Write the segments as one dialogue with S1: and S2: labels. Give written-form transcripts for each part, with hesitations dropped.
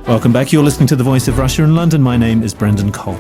S1: Welcome back. You're listening to The Voice of Russia in London. My name is Brendan Cole.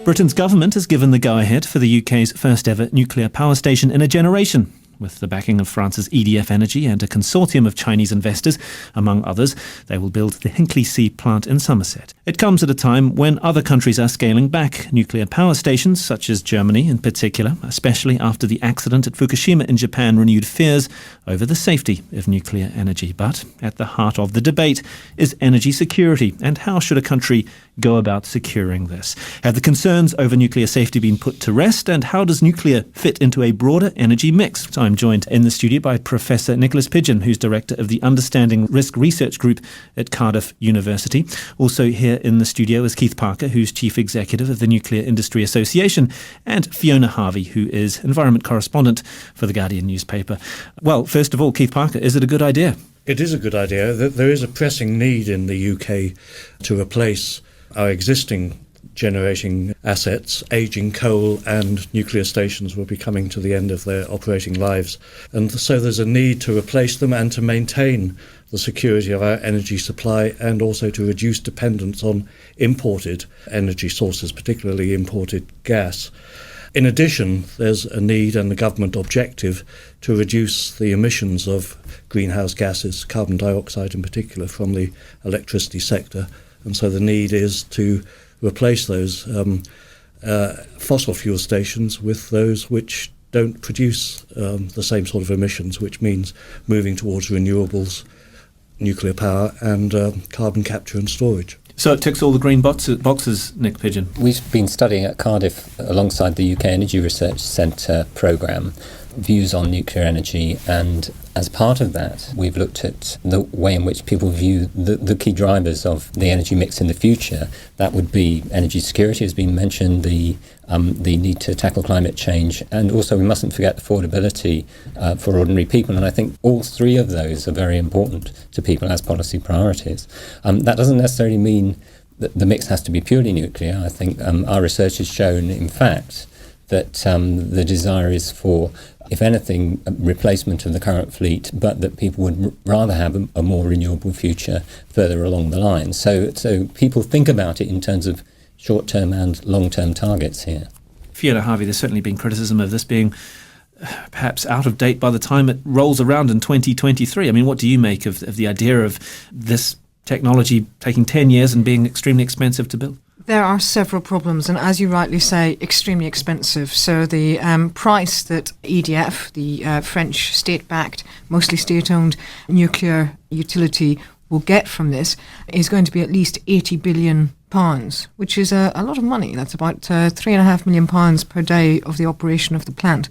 S1: Britain's government has given the go-ahead for the UK's first ever nuclear power station in a generation. With the backing of France's EDF Energy and a consortium of Chinese investors, among others, they will build the Hinkley C plant in Somerset. It comes at a time when other countries are scaling back nuclear power stations, such as Germany in particular, especially after the accident at Fukushima in Japan renewed fears over the safety of nuclear energy. But at the heart of the debate is energy security, and how should a country go about securing this? Have the concerns over nuclear safety been put to rest, and how does nuclear fit into a broader energy mix? So I'm joined in the studio by Professor Nicholas Pidgeon, who's Director of the Understanding Risk Research Group at Cardiff University. Also here in the studio is Keith Parker, who's Chief Executive of the Nuclear Industry Association, and Fiona Harvey, who is Environment Correspondent for The Guardian newspaper. Well, first of all, Keith Parker, is it a good idea?
S2: It is a good idea. There is a pressing need in the UK to replace our existing generating assets. Aging coal and nuclear stations will be coming to the end of their operating lives. And so there's a need to replace them and to maintain the security of our energy supply, and also to reduce dependence on imported energy sources, particularly imported gas. In addition, there's a need and the government objective to reduce the emissions of greenhouse gases, carbon dioxide in particular, from the electricity sector. And so the need is to replace those fossil fuel stations with those which don't produce the same sort of emissions, which means moving towards renewables, nuclear power and carbon capture and storage.
S1: So it ticks all the green boxes, Nick Pidgeon.
S3: We've been studying at Cardiff, alongside the UK Energy Research Centre programme, views on nuclear energy, and as part of that we've looked at the way in which people view the key drivers of the energy mix in the future. That would be energy security, has been mentioned, the need to tackle climate change, and also we mustn't forget affordability for ordinary people. And I think all three of those are very important to people as policy priorities. That doesn't necessarily mean that the mix has to be purely nuclear. I think our research has shown, in fact, that the desire is for, if anything, a replacement of the current fleet, but that people would rather have a more renewable future further along the line. So people think about it in terms of short-term and long-term targets here.
S1: Fiona Harvey, there's certainly been criticism of this being perhaps out of date by the time it rolls around in 2023. I mean, what do you make of the idea of this technology taking 10 years and being extremely expensive to build?
S4: There are several problems, and as you rightly say, extremely expensive. So the price that EDF, the French state-backed, mostly state-owned nuclear utility, will get from this is going to be at least £80 billion, which is a lot of money. That's about £3.5 million per day of the operation of the plant.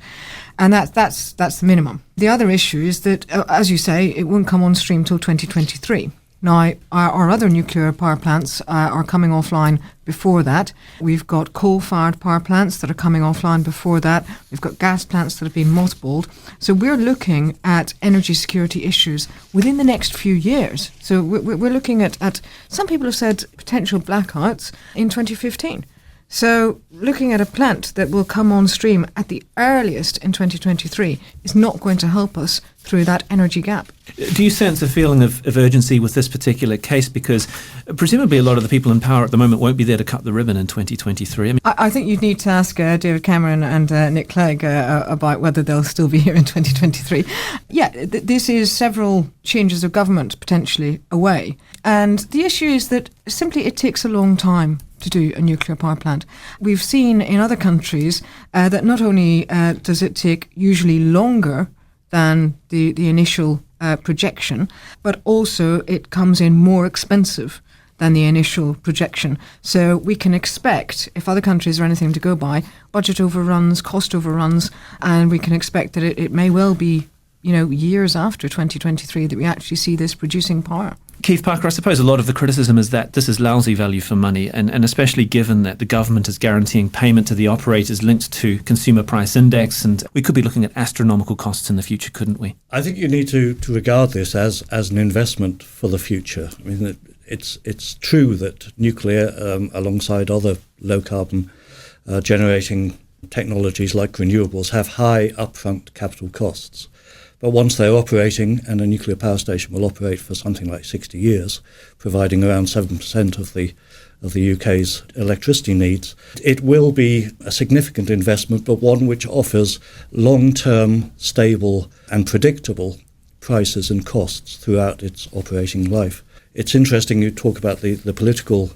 S4: And that's the minimum. The other issue is that, as you say, it won't come on stream till 2023. Now, our other nuclear power plants are coming offline before that. We've got coal-fired power plants that are coming offline before that. We've got gas plants that have been mothballed. So we're looking at energy security issues within the next few years. So we're looking at some people have said potential blackouts in 2015. So looking at a plant that will come on stream at the earliest in 2023 is not going to help us through that energy gap.
S1: Do you sense a feeling of urgency with this particular case? Because presumably a lot of the people in power at the moment won't be there to cut the ribbon in 2023.
S4: I think you'd need to ask David Cameron and Nick Clegg about whether they'll still be here in 2023. Yeah, this is several changes of government potentially away. And the issue is that simply it takes a long time to do a nuclear power plant. We've seen in other countries that not only does it take usually longer than the initial projection, but also it comes in more expensive than the initial projection. So we can expect, if other countries are anything to go by, budget overruns, cost overruns, and we can expect that it may well be, years after 2023 that we actually see this producing power.
S1: Keith Parker, I suppose a lot of the criticism is that this is lousy value for money, and especially given that the government is guaranteeing payment to the operators linked to consumer price index, and we could be looking at astronomical costs in the future, couldn't we?
S2: I think you need to regard this as an investment for the future. I mean, it's true that nuclear, alongside other low-carbon generating technologies like renewables have high upfront capital costs. But once they're operating, and a nuclear power station will operate for something like 60 years, providing around 7% of the UK's electricity needs, it will be a significant investment, but one which offers long-term, stable and predictable prices and costs throughout its operating life. It's interesting you talk about the political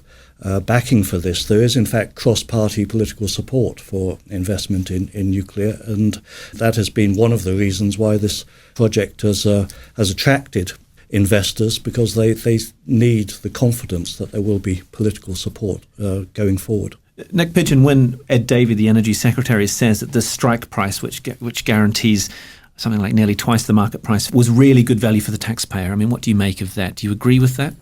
S2: backing for this. There is, in fact, cross-party political support for investment in nuclear, and that has been one of the reasons why this project has attracted investors, because they need the confidence that there will be political support going forward.
S1: Nick Pigeon, when Ed Davey, the Energy Secretary, says that the strike price, which guarantees something like nearly twice the market price, was really good value for the taxpayer, I mean, what do you make of that? Do you agree with that?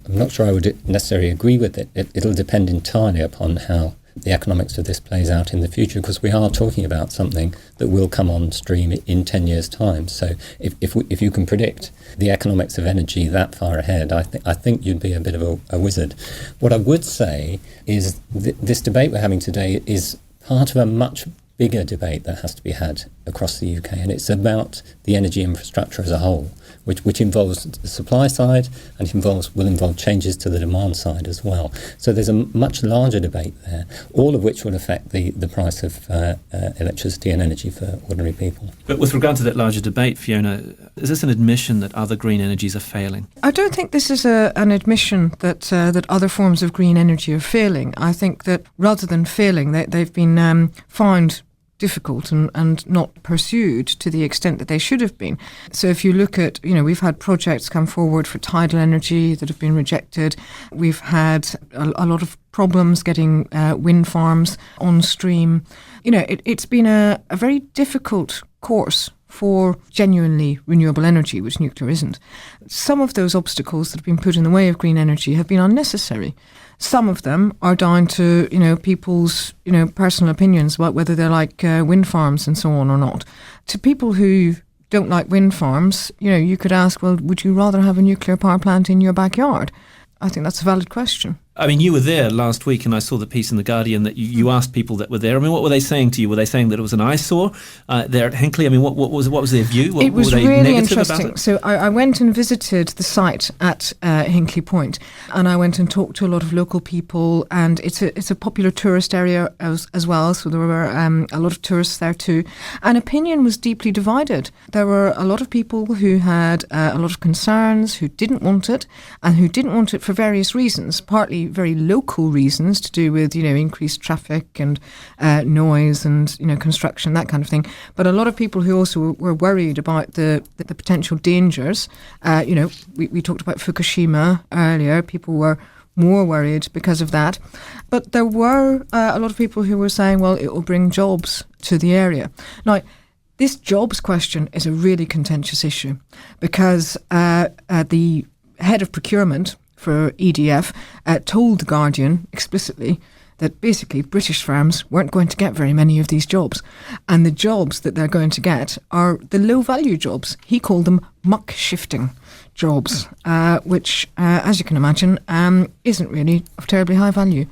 S3: I'm not sure I would necessarily agree with it. It'll depend entirely upon how the economics of this plays out in the future, because we are talking about something that will come on stream in 10 years' time. So if you can predict the economics of energy that far ahead, I think you'd be a bit of a wizard. What I would say is this debate we're having today is part of a much bigger debate that has to be had across the UK, and it's about the energy infrastructure as a whole, which involves the supply side, and it will involve changes to the demand side as well. So there's a much larger debate there, all of which will affect the price of electricity and energy for ordinary people.
S1: But with regard to that larger debate, Fiona, is this an admission that other green energies are failing?
S4: I don't think this is an admission that other forms of green energy are failing. I think that rather than failing, they've been found difficult and not pursued to the extent that they should have been. So if you look at, we've had projects come forward for tidal energy that have been rejected. We've had a lot of problems getting wind farms on stream. It's been a very difficult course for genuinely renewable energy, which nuclear isn't. Some of those obstacles that have been put in the way of green energy have been unnecessary. Some of them are down to, people's, personal opinions about whether they like wind farms and so on or not. To people who don't like wind farms, you could ask, well, would you rather have a nuclear power plant in your backyard? I think that's a valid question.
S1: I mean, you were there last week, and I saw the piece in The Guardian that you asked people that were there. I mean, what were they saying to you? Were they saying that it was an eyesore there at Hinkley? I mean, what was their view?
S4: It was
S1: were they
S4: really
S1: negative
S4: interesting.
S1: about it?
S4: So I went and visited the site at Hinkley Point, and I went and talked to a lot of local people, and it's a popular tourist area as well, so there were a lot of tourists there too. And opinion was deeply divided. There were a lot of people who had a lot of concerns, who didn't want it, and who didn't want it for various reasons, partly very local reasons to do with, increased traffic and noise and, construction, that kind of thing. But a lot of people who also were worried about the potential dangers. We talked about Fukushima earlier. People were more worried because of that. But there were a lot of people who were saying, well, it will bring jobs to the area. Now, this jobs question is a really contentious issue because the head of procurement for EDF told The Guardian explicitly that basically British firms weren't going to get very many of these jobs. And the jobs that they're going to get are the low-value jobs. He called them muck-shifting jobs, which, as you can imagine, isn't really of terribly high value.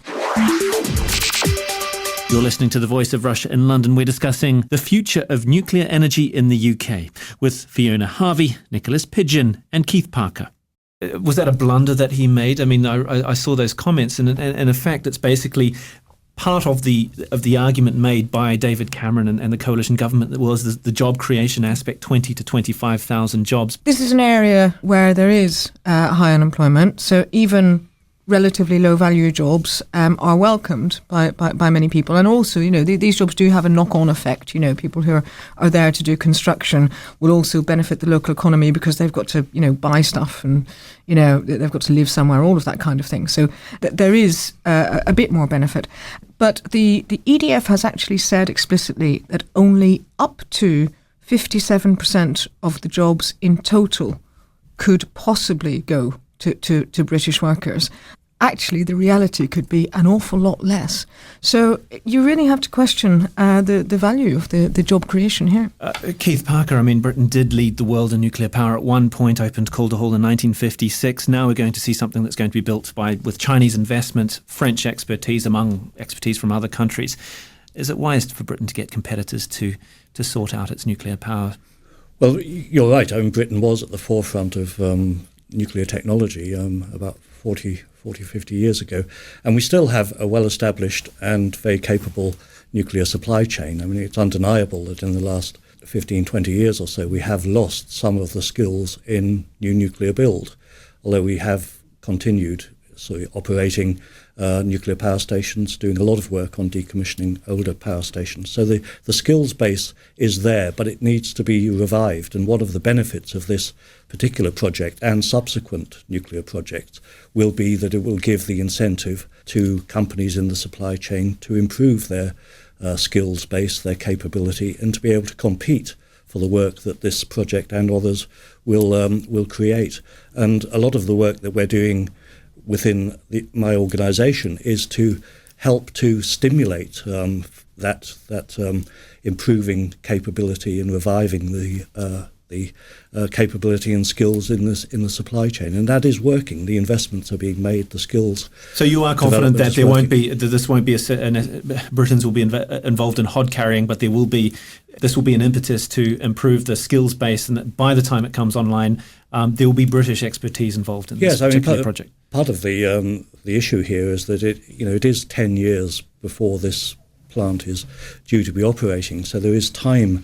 S1: You're listening to The Voice of Russia in London. We're discussing the future of nuclear energy in the UK with Fiona Harvey, Nicholas Pigeon and Keith Parker. Was that a blunder that he made? I mean, I saw those comments, and in effect, it's basically part of the argument made by David Cameron and the coalition government that was the job creation aspect, 20 to 25,000 jobs. This
S4: is an area where there is high unemployment, so even relatively low-value jobs are welcomed by many people. And also, these jobs do have a knock-on effect. People who are there to do construction will also benefit the local economy because they've got to, buy stuff and, they've got to live somewhere, all of that kind of thing. So there is a bit more benefit. But the EDF has actually said explicitly that only up to 57% of the jobs in total could possibly go to British workers. Actually, the reality could be an awful lot less. So you really have to question the value of the job creation here.
S1: Keith Parker, I mean, Britain did lead the world in nuclear power at one point, opened Calder Hall in 1956. Now we're going to see something that's going to be built with Chinese investment, French expertise, among expertise from other countries. Is it wise for Britain to get competitors to sort out its nuclear power?
S2: Well, you're right. Britain was at the forefront of nuclear technology about 50 years ago. And we still have a well-established and very capable nuclear supply chain. I mean, it's undeniable that in the last 15, 20 years or so, we have lost some of the skills in new nuclear build, although we have continued operating nuclear power stations, doing a lot of work on decommissioning older power stations. So the skills base is there, but it needs to be revived. And one of the benefits of this particular project and subsequent nuclear projects will be that it will give the incentive to companies in the supply chain to improve their skills base, their capability, and to be able to compete for the work that this project and others will create. And a lot of the work that we're doing within my organisation is to help to stimulate that improving capability and reviving the capability and skills in the supply chain, and that is working. The investments are being made. The skills.
S1: So you are confident that Britons will be involved in hod carrying, but this will be an impetus to improve the skills base, and that by the time it comes online, there will be British expertise involved in this particular project.
S2: Part of the issue here is that it is 10 years before this plant is due to be operating, so there is time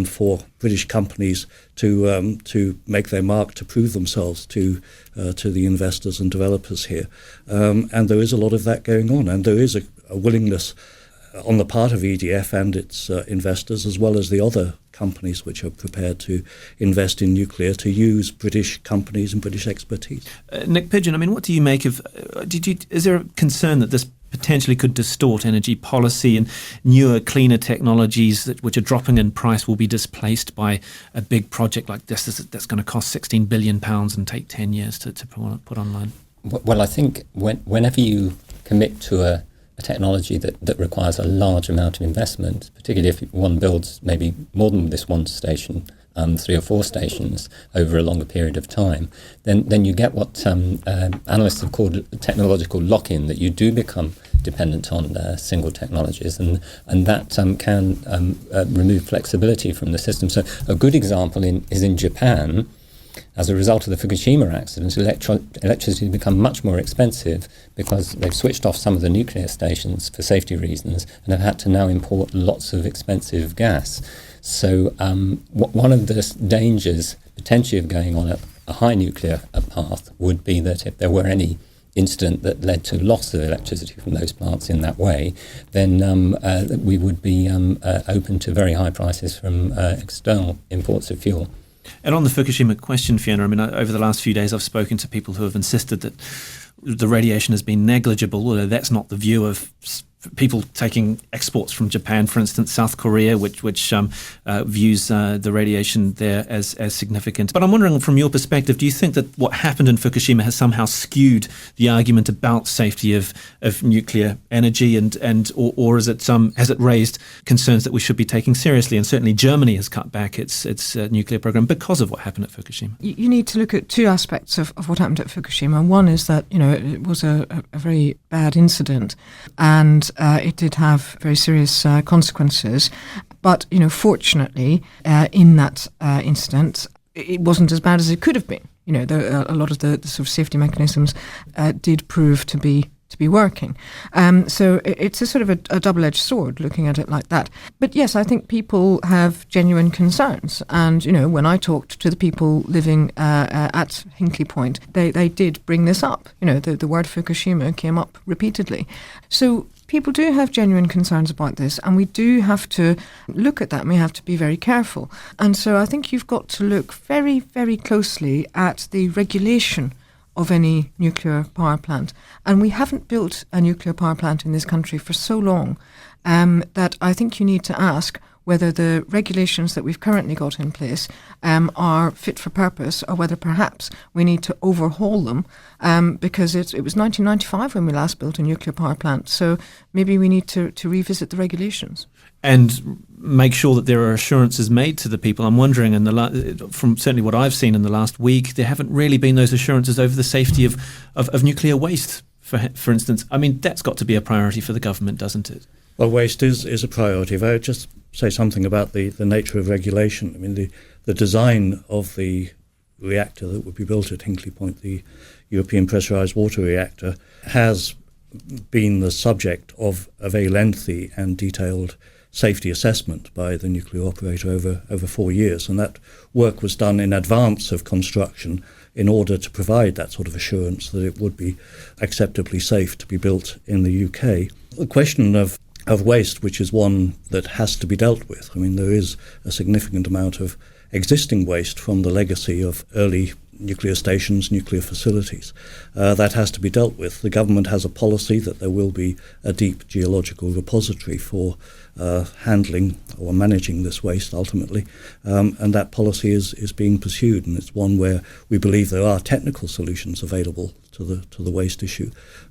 S2: for British companies to make their mark, to prove themselves to the investors and developers here, and there is a lot of that going on, and there is a willingness on the part of EDF and its investors, as well as the other companies which are prepared to invest in nuclear, to use British companies and British expertise.
S1: Nick Pidgeon, I mean, what do you make of? Is there a concern that this potentially could distort energy policy, and newer, cleaner technologies which are dropping in price will be displaced by a big project like this that's going to cost £16 billion and take 10 years to put online?
S3: Well, I think whenever you commit to a technology that requires a large amount of investment, particularly if one builds maybe more than this one station, 3 or 4 stations over a longer period of time, then you get what analysts have called technological lock-in, that you do become dependent on single technologies, and that can remove flexibility from the system. So a good example is in Japan. As a result of the Fukushima accident, electricity has become much more expensive because they've switched off some of the nuclear stations for safety reasons and have had to now import lots of expensive gas. So one of the dangers potentially of going on a high nuclear path would be that if there were any incident that led to loss of electricity from those plants in that way, then we would be open to very high prices from external imports of fuel.
S1: And on the Fukushima question, Fiona, I mean, over the last few days I've spoken to people who have insisted that the radiation has been negligible, although that's not the view of people taking exports from Japan, for instance, South Korea, which views the radiation there as significant. But I'm wondering, from your perspective, do you think that what happened in Fukushima has somehow skewed the argument about safety of nuclear energy, or is it has it raised concerns that we should be taking seriously? And certainly Germany has cut back its nuclear program because of what happened at Fukushima.
S4: You need to look at 2 aspects of what happened at Fukushima. One is that it was a very bad incident, and it did have very serious consequences. But, fortunately, in that incident, it wasn't as bad as it could have been. A lot of the sort of safety mechanisms did prove to be working. So it's a sort of a double-edged sword looking at it like that. But yes, I think people have genuine concerns. And, when I talked to the people living at Hinkley Point, they did bring this up. The word Fukushima came up repeatedly. So people do have genuine concerns about this, and we do have to look at that, and we have to be very careful. And so I think you've got to look very, very closely at the regulation of any nuclear power plant. And we haven't built a nuclear power plant in this country for so long that I think you need to ask whether the regulations that we've currently got in place are fit for purpose, or whether perhaps we need to overhaul them, because it was 1995 when we last built a nuclear power plant. So maybe we need to revisit the regulations.
S1: And make sure that there are assurances made to the people. I'm wondering, from certainly what I've seen in the last week, there haven't really been those assurances over the safety of nuclear waste, for instance? I mean, that's got to be a priority for the government, doesn't it?
S2: Well, waste is a priority. If I would just say something about the nature of regulation. I mean, the design of the reactor that would be built at Hinkley Point, the European pressurised water reactor, has been the subject of a very lengthy and detailed safety assessment by the nuclear operator over 4 years. And that work was done in advance of construction in order to provide that sort of assurance that it would be acceptably safe to be built in the UK. The question of waste, which is one that has to be dealt with. I mean, there is a significant amount of existing waste from the legacy of early nuclear stations, nuclear facilities. That has to be dealt with. The government has a policy that there will be a deep geological repository for handling or managing this waste ultimately, and that policy is being pursued, and it's one where we believe there are technical solutions available to the waste issue.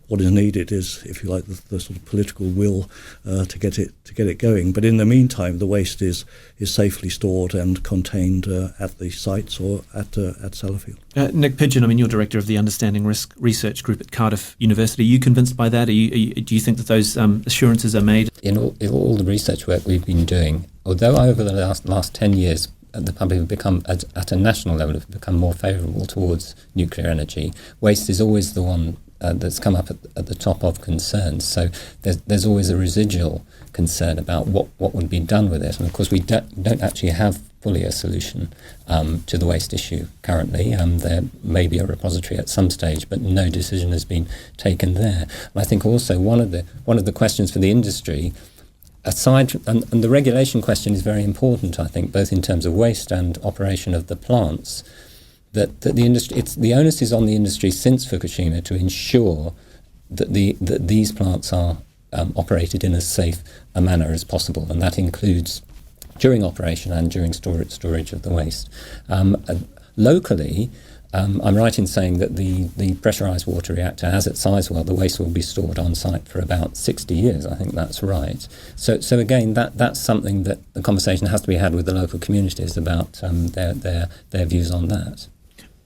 S2: What is needed is, if you like, the sort of political will to get it going. But in the meantime, the waste is safely stored and contained at the sites or at Sellafield.
S1: Nick Pidgeon, I mean, you're director of the Understanding Risk Research Group at Cardiff University. Are you convinced by that? Do you think that those assurances are made?
S3: In all the research work we've been doing, although over the last 10 years, the public have become, at a national level, have become more favourable towards nuclear energy. Waste is always the one that's come up at the top of concerns. So there's always a residual concern about what would be done with it. And of course, we don't actually have fully a solution to the waste issue currently. There may be a repository at some stage, but no decision has been taken there. And I think also one of the questions for the industry, aside, and the regulation question is very important, I think, both in terms of waste and operation of the plants, that the industry, the onus is on the industry since Fukushima to ensure that these plants are operated in as safe a manner as possible, and that includes during operation and during storage of the waste. Locally, I'm right in saying that the pressurised water reactor, as at Sizewell, the waste will be stored on site for about 60 years. I think that's right. So again, that's something that the conversation has to be had with the local communities about their views on that.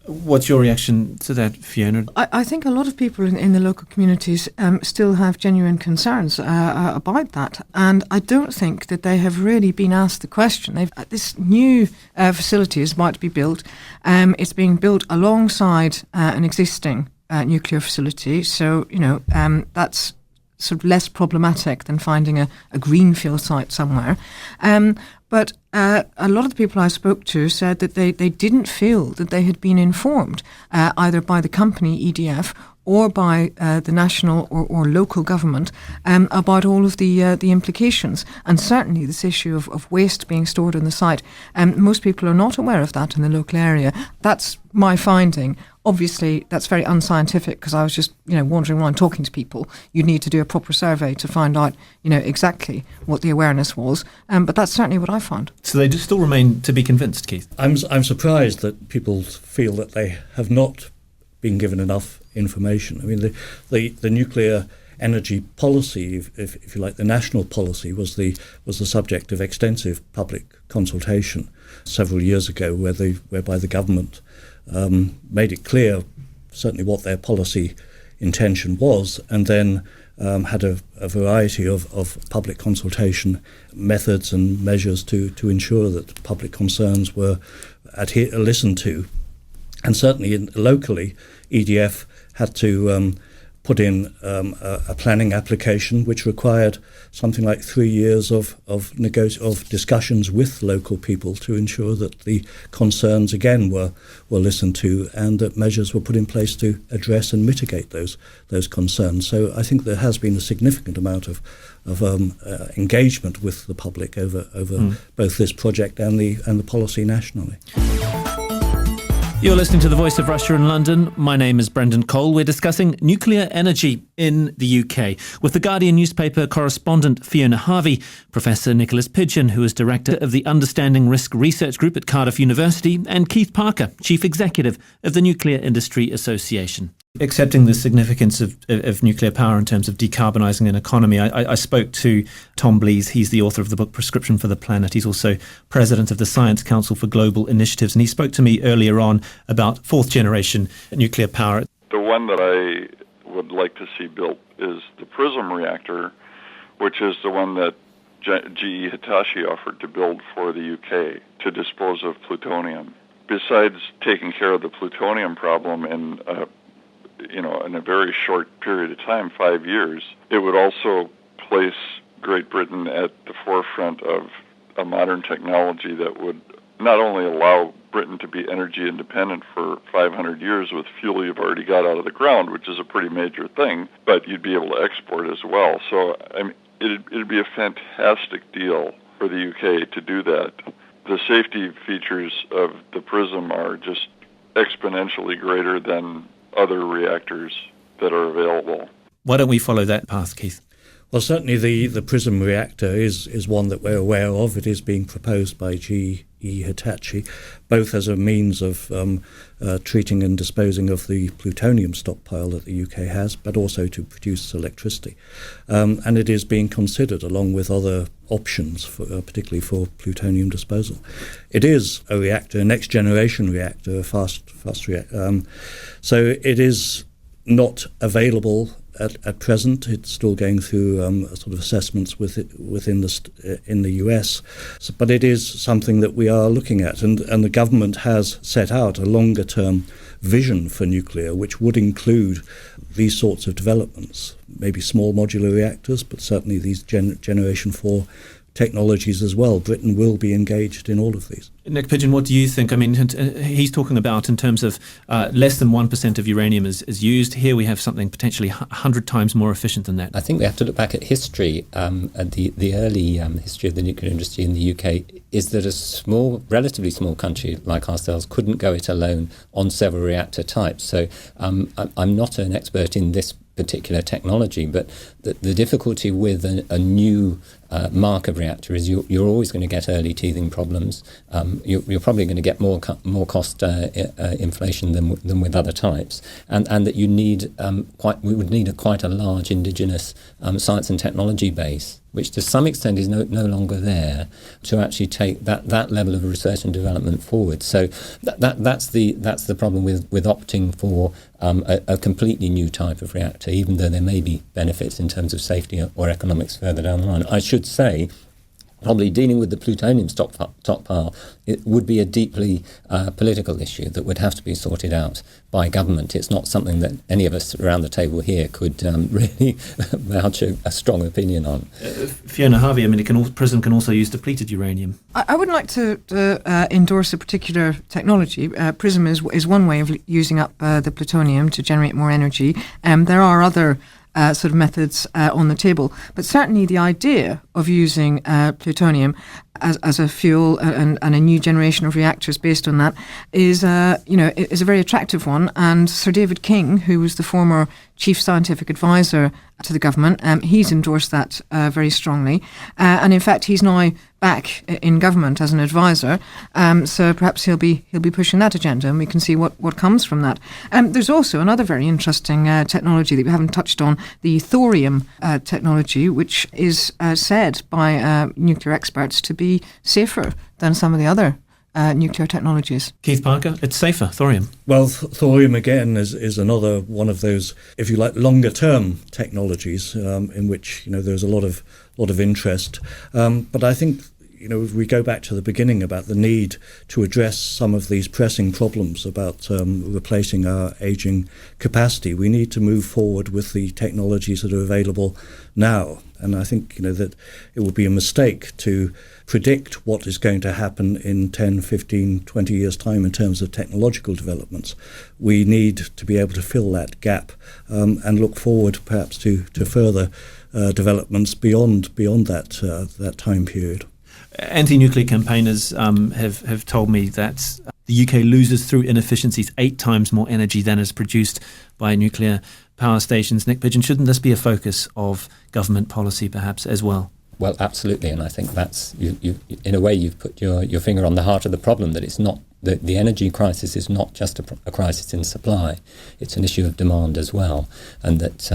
S1: What's your reaction to that, Fiona?
S4: I think a lot of people in the local communities still have genuine concerns about that, and I don't think that they have really been asked the question. This new facility is about to be built. It's being built alongside an existing nuclear facility, so that's sort of less problematic than finding a greenfield site somewhere. But a lot of the people I spoke to said that they didn't feel that they had been informed either by the company EDF or by the national or local government about all of the implications. And certainly this issue of waste being stored on the site, most people are not aware of that in the local area. That's my finding. Obviously, that's very unscientific because I was just, wandering around talking to people. You'd need to do a proper survey to find out, exactly what the awareness was. But that's certainly what I found. So
S1: they do still remain to be convinced, Keith?
S2: I'm surprised that people feel that they have not been given enough information. I mean, the nuclear energy policy, if you like, the national policy was the subject of extensive public consultation several years ago, whereby the government made it clear certainly what their policy intention was, and then had a variety of public consultation methods and measures to ensure that public concerns were listened to. And certainly locally, EDF had to put in a planning application which required something like 3 years of discussions with local people to ensure that the concerns again were listened to and that measures were put in place to address and mitigate those concerns. So I think there has been a significant amount of engagement with the public over both this project and the policy nationally.
S1: You're listening to The Voice of Russia in London. My name is Brendan Cole. We're discussing nuclear energy in the UK with The Guardian newspaper correspondent Fiona Harvey, Professor Nicholas Pidgeon, who is Director of the Understanding Risk Research Group at Cardiff University, and Keith Parker, Chief Executive of the Nuclear Industry Association. Accepting the significance of nuclear power in terms of decarbonising an economy, I spoke to Tom Blees. He's the author of the book Prescription for the Planet. He's also president of the Science Council for Global Initiatives, and he spoke to me earlier on about fourth generation nuclear power.
S5: The one that I would like to see built is the PRISM reactor, which is the one that GE Hitachi offered to build for the UK to dispose of plutonium. Besides taking care of the plutonium problem in a very short period of time, 5 years, it would also place Great Britain at the forefront of a modern technology that would not only allow Britain to be energy independent for 500 years with fuel you've already got out of the ground, which is a pretty major thing, but you'd be able to export as well. So it'd be a fantastic deal for the UK to do that. The safety features of the PRISM are just exponentially greater than other reactors that are available.
S1: Why don't we follow that path, Keith?
S2: Well, certainly the PRISM reactor is one that we're aware of. It is being proposed by GE Hitachi, both as a means of treating and disposing of the plutonium stockpile that the UK has, but also to produce electricity. And it is being considered along with other options, particularly for plutonium disposal. It is a reactor, a next-generation reactor, a fast reactor. So it is not available at present. It's still going through sort of assessments in the US, but it is something that we are looking at, and the government has set out a longer term vision for nuclear, which would include these sorts of developments, maybe small modular reactors, but certainly these Generation 4 technologies as well. Britain will be engaged in all of these.
S1: Nick Pigeon, what do you think? I mean, he's talking about in terms of less than 1% of uranium is used. Here we have something potentially 100 times more efficient than that.
S3: I think we have to look back at history. At the early history of the nuclear industry in the UK is that a relatively small country like ourselves couldn't go it alone on several reactor types. So I'm not an expert in this particular technology, but the difficulty with a new mark of reactor is you're always going to get early teething problems. You're probably going to get more cost inflation than with other types, and that you need we would need quite a large indigenous science and technology base, which to some extent is no longer there to actually take that level of research and development forward. So that's the problem with opting for a completely new type of reactor, even though there may be benefits in terms of safety or economics further down the line. I should say, probably dealing with the plutonium stockpile, it would be a deeply political issue that would have to be sorted out by government. It's not something that any of us around the table here could really vouch a strong opinion on.
S1: Fiona Harvey, I mean, PRISM can also use depleted uranium.
S4: I wouldn't like to endorse a particular technology. PRISM is one way of using up the plutonium to generate more energy. There are other sort of methods on the table, but certainly the idea of using plutonium as a fuel and a new generation of reactors based on that is a very attractive one. And Sir David King, who was the former chief scientific advisor to the government, he's endorsed that very strongly. And in fact, he's now back in government as an advisor. So perhaps he'll be pushing that agenda, and we can see what comes from that. There's also another very interesting technology that we haven't touched on, the thorium technology, which is said by nuclear experts to be safer than some of the other nuclear technologies.
S1: Keith Parker, it's safer, thorium.
S2: Well, thorium again is another one of those, if you like, longer term technologies in which there's a lot of interest. But I think if we go back to the beginning about the need to address some of these pressing problems about replacing our aging capacity, we need to move forward with the technologies that are available now. And I think that it would be a mistake to predict what is going to happen in 10, 15, 20 years' time in terms of technological developments. We need to be able to fill that gap and look forward perhaps to further developments beyond that time period.
S1: Anti-nuclear campaigners have told me that the UK loses through inefficiencies 8 times more energy than is produced by nuclear power stations. Nick Pigeon, shouldn't this be a focus of government policy perhaps as well?
S3: Well, absolutely, and I think that's in a way you've put your finger on the heart of the problem, that it's not The energy crisis is not just a crisis in supply, it's an issue of demand as well, and that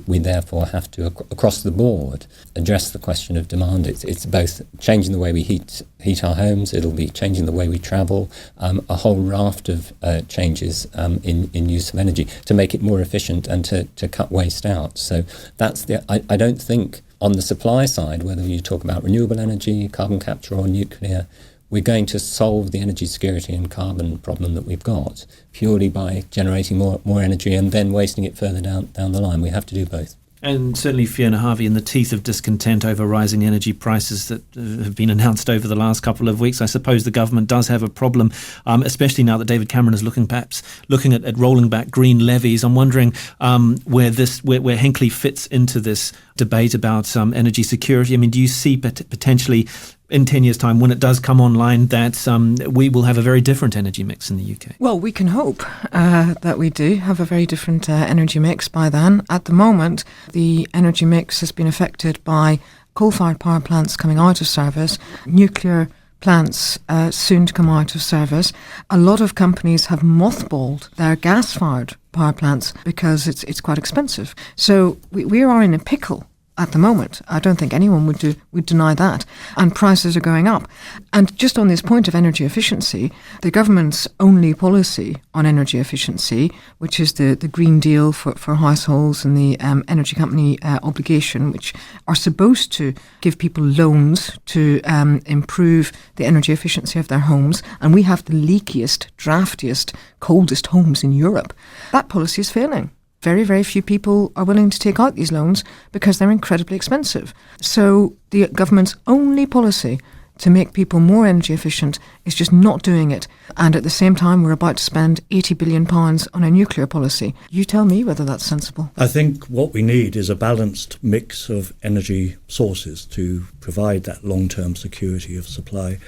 S3: we therefore have to, across the board, address the question of demand. It's both changing the way we heat our homes, it'll be changing the way we travel, a whole raft of changes in use of energy to make it more efficient and to cut waste out. So that's I don't think on the supply side, whether you talk about renewable energy, carbon capture or nuclear, we're going to solve the energy security and carbon problem that we've got purely by generating more energy and then wasting it further down the line. We have to do both.
S1: And certainly, Fiona Harvey, in the teeth of discontent over rising energy prices that have been announced over the last couple of weeks, I suppose the government does have a problem, especially now that David Cameron is looking at rolling back green levies. I'm wondering where Hinkley fits into this debate about energy security. I mean, do you see potentially in 10 years' time, when it does come online, that we will have a very different energy mix in the UK?
S4: Well, we can hope that we do have a very different energy mix by then. At the moment, the energy mix has been affected by coal-fired power plants coming out of service, nuclear plants soon to come out of service. A lot of companies have mothballed their gas-fired power plants because it's quite expensive. So we are in a pickle at the moment. I don't think anyone would deny that. And prices are going up. And just on this point of energy efficiency, the government's only policy on energy efficiency, which is the Green Deal for households and the energy company obligation, which are supposed to give people loans to improve the energy efficiency of their homes. And we have the leakiest, draftiest, coldest homes in Europe. That policy is failing. Very, very few people are willing to take out these loans because they're incredibly expensive. So the government's only policy to make people more energy efficient is just not doing it. And at the same time, we're about to spend £80 billion on a nuclear policy. You tell me whether that's sensible.
S2: I think what we need is a balanced mix of energy sources to provide that long-term security of supply.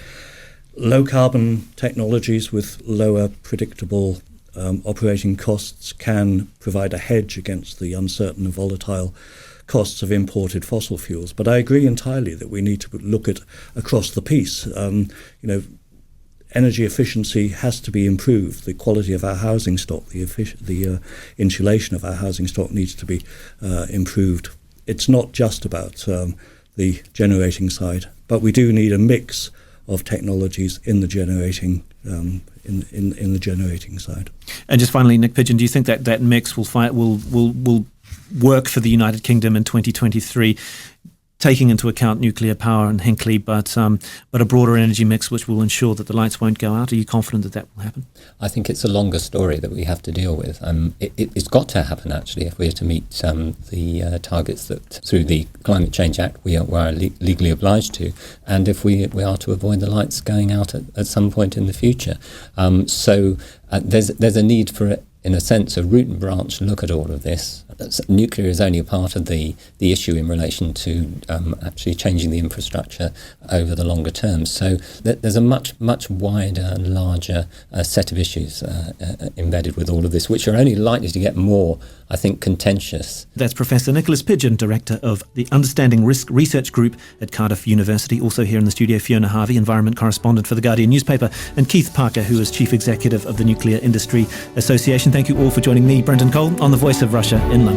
S2: Low-carbon technologies with lower predictable operating costs can provide a hedge against the uncertain and volatile costs of imported fossil fuels. But I agree entirely that we need to look at across the piece. Energy efficiency has to be improved. The quality of our housing stock, the insulation of our housing stock needs to be improved. It's not just about the generating side, but we do need a mix of technologies in the generating in the generating side.
S1: And just finally, Nick Pidgeon, do you think that mix will work for the United Kingdom in 2023, taking into account nuclear power and Hinkley, but a broader energy mix which will ensure that the lights won't go out? Are you confident that will happen?
S3: I think it's a longer story that we have to deal with. It's got to happen, actually, if we're to meet the targets that, through the Climate Change Act, we are legally obliged to, and if we are to avoid the lights going out at some point in the future. So there's a need for, in a sense, a root and branch look at all of this. Nuclear is only a part of the issue in relation to actually changing the infrastructure over the longer term. So there's a much wider and larger set of issues embedded with all of this, which are only likely to get more, I think, contentious.
S1: That's Professor Nicholas Pidgeon, Director of the Understanding Risk Research Group at Cardiff University. Also here in the studio, Fiona Harvey, Environment Correspondent for The Guardian newspaper, and Keith Parker, who is Chief Executive of the Nuclear Industry Association. Thank you all for joining me, Brendan Cole, on The Voice of Russia in London.